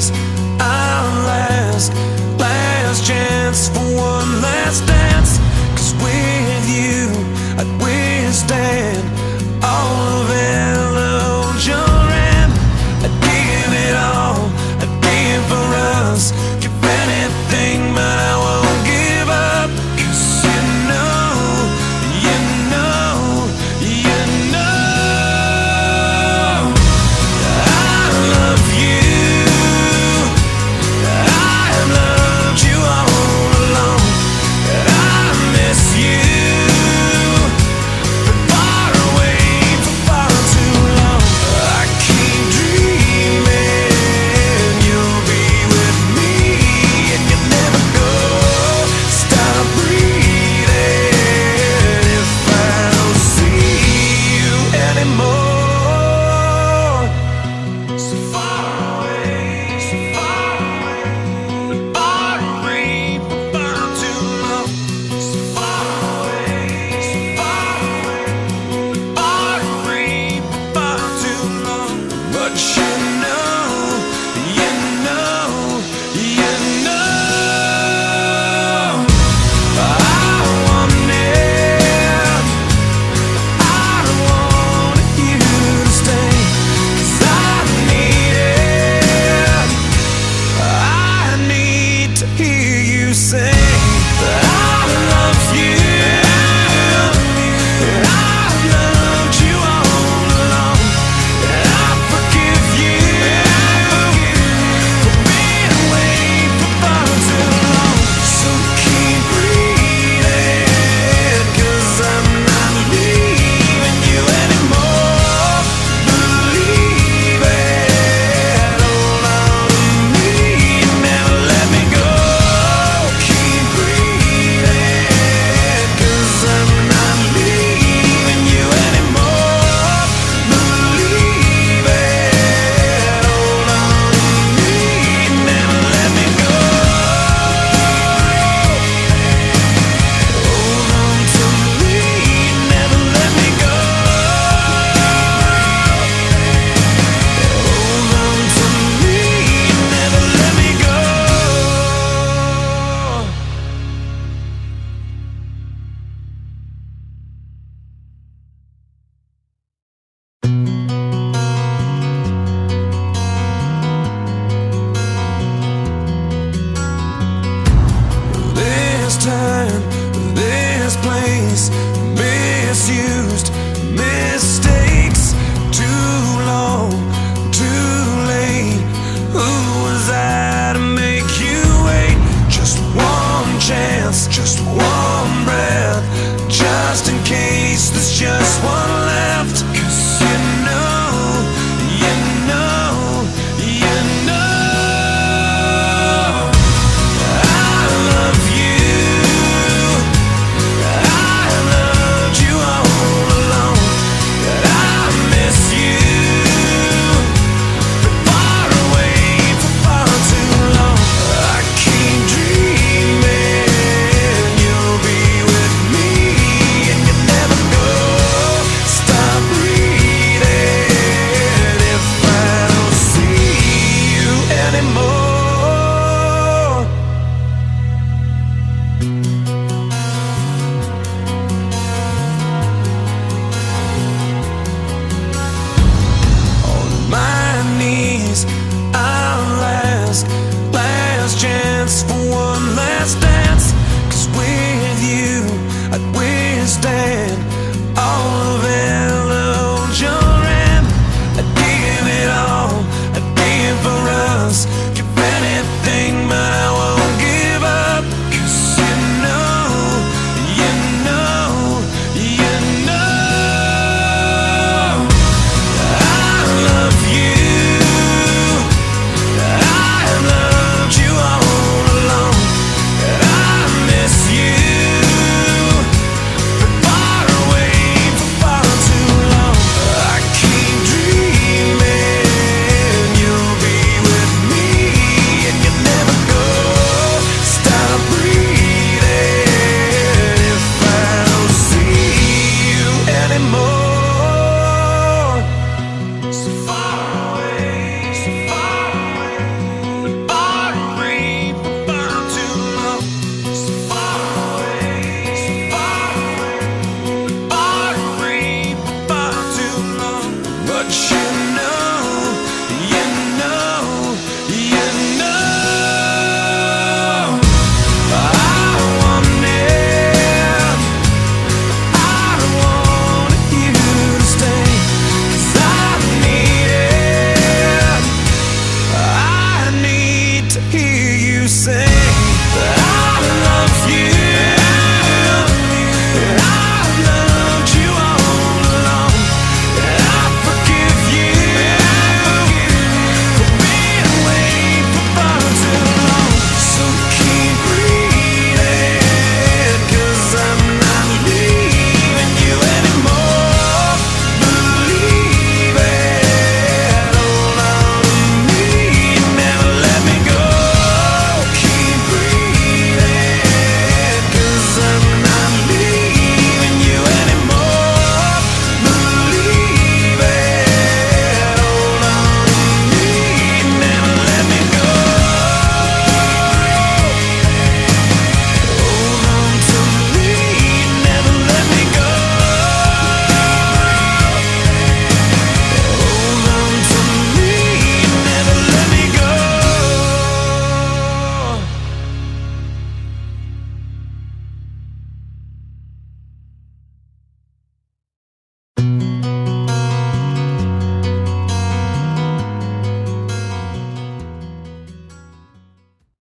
is our last chance for one last dance. 'Cause with you I'd withstand all of illusion, and I'd give it all, I'd give for us, give anything, but I won't give up. 'Cause you know, you know, you know I love you. I have loved you all along, and I miss you. Been far away for far too long. I keep dreaming you'll be with me, and you never go. Stop breathing if I don't see you anymore. So far away, so far away, far away for far too long. So far away, so far away, far away for far too long. But you know, you know, you know I want it. I don't want you to stay, 'cause I need it. I need to hear you say that I love you. And I've loved you all along, and I forgive you for being away for far too long. So keep breathing, 'cause I'm not leaving you anymore. Believe it, hold on to me, never let me go. Keep breathing, 'cause I'm not leaving you anymore. Believe it, hold on to me, never let me go. Hold on to me, never let me go. Hold on to me, never let me go. This time, this place, misused,